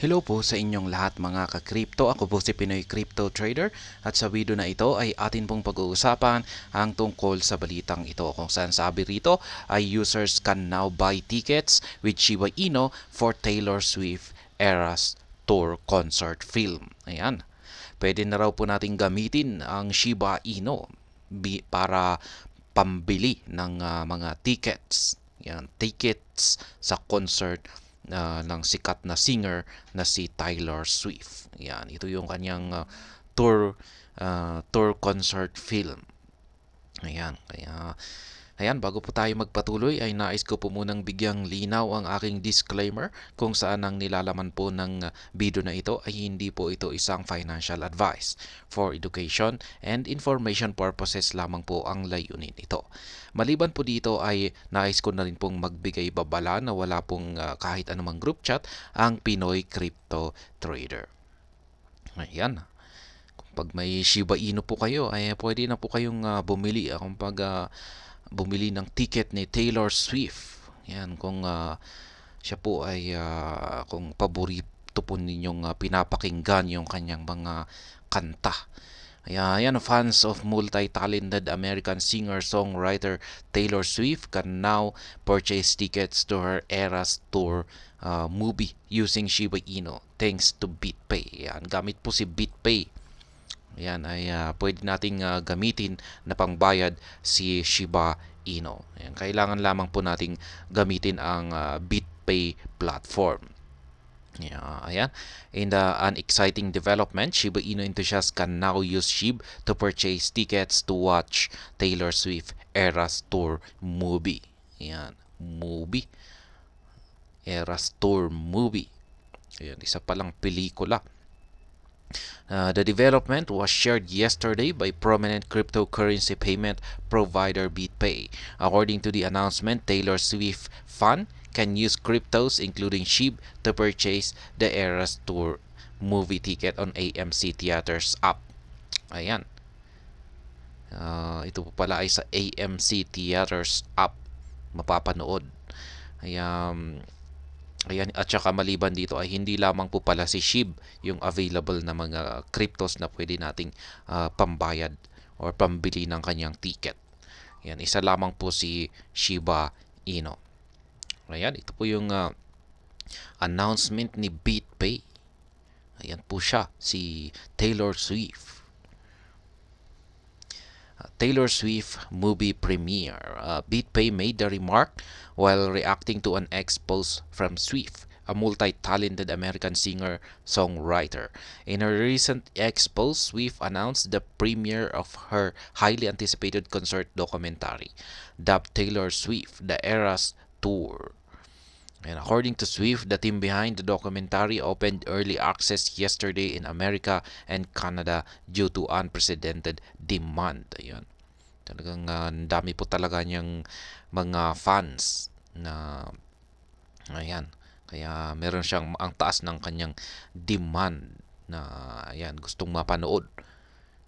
Hello po sa inyong lahat mga ka-crypto. Ako po si Pinoy Crypto Trader at sa video na ito ay atin pong pag-uusapan ang tungkol sa balitang ito kung saan sabi rito ay users can now buy tickets with Shiba Inu for Taylor Swift Eras Tour concert film. Ayan. Pwede na raw po nating gamitin ang Shiba Inu para pambili ng mga tickets. Yan, tickets sa concert ng sikat na singer na si Taylor Swift. Yan, ito yung kanyang tour concert film. Ayan, bago po tayo magpatuloy ay nais ko po munang bigyang linaw ang aking disclaimer kung saan ang nilalaman po ng video na ito ay hindi po ito isang financial advice. For education and information purposes lamang po ang layunin ito. Maliban po dito ay nais ko na rin pong magbigay babala na wala pong kahit anumang group chat ang Pinoy Crypto Trader. Ayan. Pag may Shiba Inu po kayo, ay pwede na po kayong bumili bumili ng ticket ni Taylor Swift. Yan, kung siya po ay kung paborito po ninyong pinapakinggan yung kanyang mga kanta. Ayan, fans of multi-talented American singer-songwriter Taylor Swift can now purchase tickets to her Eras Tour movie using Shiba Inu thanks to BitPay. Yan, gamit po si BitPay. Ayan ay pwede nating gamitin na pangbayad si Shiba Inu. Ayan, kailangan lamang po nating gamitin ang BitPay platform. Yeah, ayan. In an exciting development, Shiba Inu enthusiasts can now use SHIB to purchase tickets to watch Taylor Swift Eras Tour movie. Ayan, movie. Eras Tour movie. Ayan, isa palang pelikula. The development was shared yesterday by prominent cryptocurrency payment provider BitPay. According to the announcement, Taylor Swift fan can use cryptos including SHIB to purchase the Eras Tour movie ticket on AMC Theaters app. Ayan. Ito po pala ay sa AMC Theaters app mapapanood. Ayan, at saka maliban dito ay hindi lamang po pala si SHIB yung available na mga cryptos na pwede nating pambayad or pambili ng kanyang ticket. Ayan, isa lamang po si Shiba Inu. Ayan, ito po yung announcement ni BitPay. Ayan po siya, si Taylor Swift. Taylor Swift movie premiere. BitPay made the remark while reacting to an ex-post from Swift, a multi-talented American singer-songwriter. In her recent ex-post, Swift announced the premiere of her highly anticipated concert documentary, dubbed Taylor Swift: The Eras Tour. And according to Swift, the team behind the documentary opened early access yesterday in America and Canada due to unprecedented demand. Ayun. Talagang dami po talaga niyang mga fans na ayan. Kaya meron siyang ang taas ng kanyang demand na ayan, gustong mapanood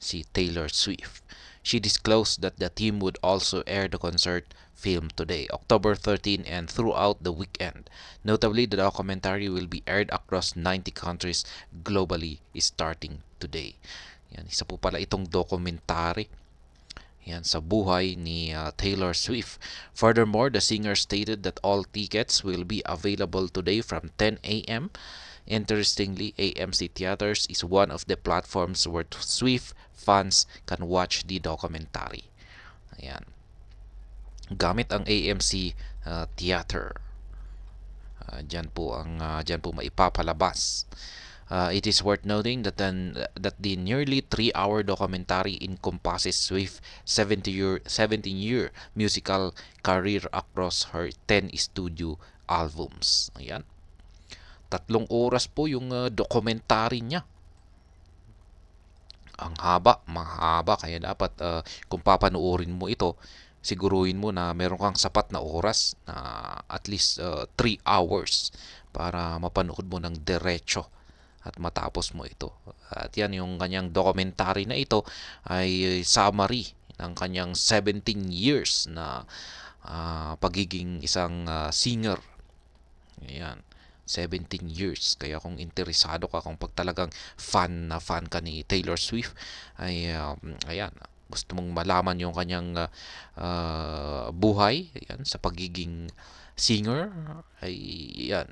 si Taylor Swift. She disclosed that the team would also air the concert film today, October 13, and throughout the weekend. Notably, the documentary will be aired across 90 countries globally starting today. Yan, isa po pala itong documentary yan, sa buhay ni Taylor Swift. Furthermore, the singer stated that all tickets will be available today from 10 a.m. Interestingly, AMC Theaters is one of the platforms where Swift fans can watch the documentary. Ayan. Gamit ang AMC Theater. Diyan po maipapalabas. It is worth noting that the nearly 3-hour documentary encompasses Swift's 17-year musical career across her 10 studio albums. Ayan. 3 oras po yung documentary niya. Ang haba, mahaba. Kaya dapat kung papanoorin mo ito, siguruhin mo na meron kang sapat na oras na at least 3 hours para mapanood mo ng diretso at matapos mo ito. At yan, yung kanyang documentary na ito ay summary ng kanyang 17 years na pagiging isang singer. Ayan. 17 years. Kaya kung interesado ka, kung pag talagang fan na fan ka ni Taylor Swift, ay ayan, gusto mong malaman yung kanyang buhay ayan, sa pagiging singer, ay yan,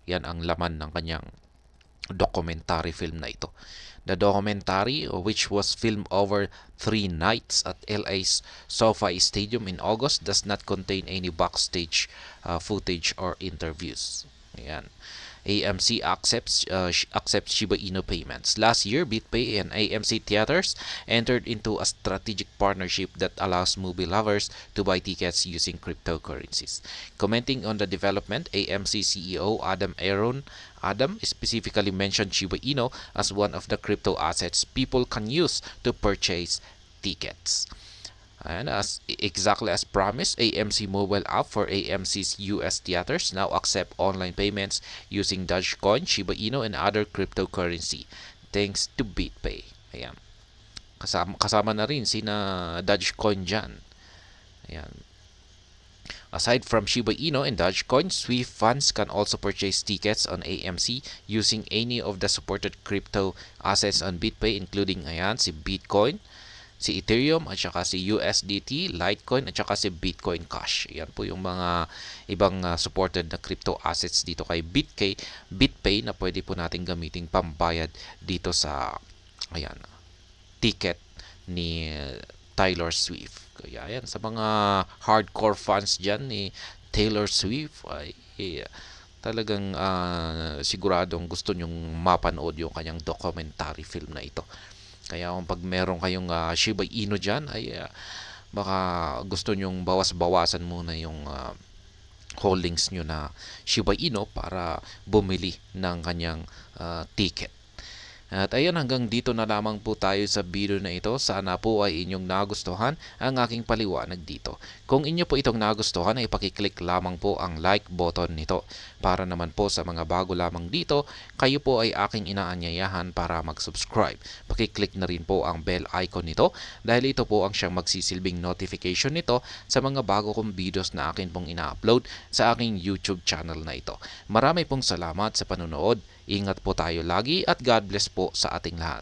yan ang laman ng kanyang documentary film na ito. The documentary, which was filmed over 3 nights at LA's SoFi Stadium in August, does not contain any backstage footage or interviews. Ayan. AMC accepts Shiba Inu payments. Last year, BitPay and AMC Theaters entered into a strategic partnership that allows movie lovers to buy tickets using cryptocurrencies. Commenting on the development, AMC CEO Adam specifically mentioned Shiba Inu as one of the crypto assets people can use to purchase tickets. And exactly as promised, AMC mobile app for AMC's US theaters now accept online payments using Dogecoin, Shiba Inu, and other cryptocurrency thanks to BitPay. Ayan. Kasama na rin sina Dogecoin dyan. Ayan. Aside from Shiba Inu and Dogecoin, Swift funds can also purchase tickets on AMC using any of the supported crypto assets on BitPay, including si Bitcoin, si Ethereum, at saka si USDT, Litecoin, at saka si Bitcoin Cash. Yan po yung mga ibang supported na crypto assets dito kay BitPay na pwede po natin gamitin pambayad dito sa ticket ni Taylor Swift. Kaya yan, sa mga hardcore fans dyan ni Taylor Swift, ay talagang siguradong gusto nyong mapanood yung kanyang documentary film na ito. Kaya kung pag meron kayong Shiba Inu dyan, ay baka gusto nyong bawas-bawasan muna yung holdings nyo na Shiba Inu para bumili ng kanyang ticket. At ayun, hanggang dito na lamang po tayo sa video na ito. Sana po ay inyong nagustuhan ang aking paliwanag dito. Kung inyo po itong nagustuhan, ay pakiclick lamang po ang like button nito. Para naman po sa mga bago lamang dito, kayo po ay aking inaanyayahan para mag-subscribe. Pakiclick na rin po ang bell icon nito dahil ito po ang siyang magsisilbing notification nito sa mga bago kong videos na akin pong ina-upload sa aking YouTube channel na ito. Marami pong salamat sa panonood. Ingat po tayo lagi at God bless po sa ating lahat.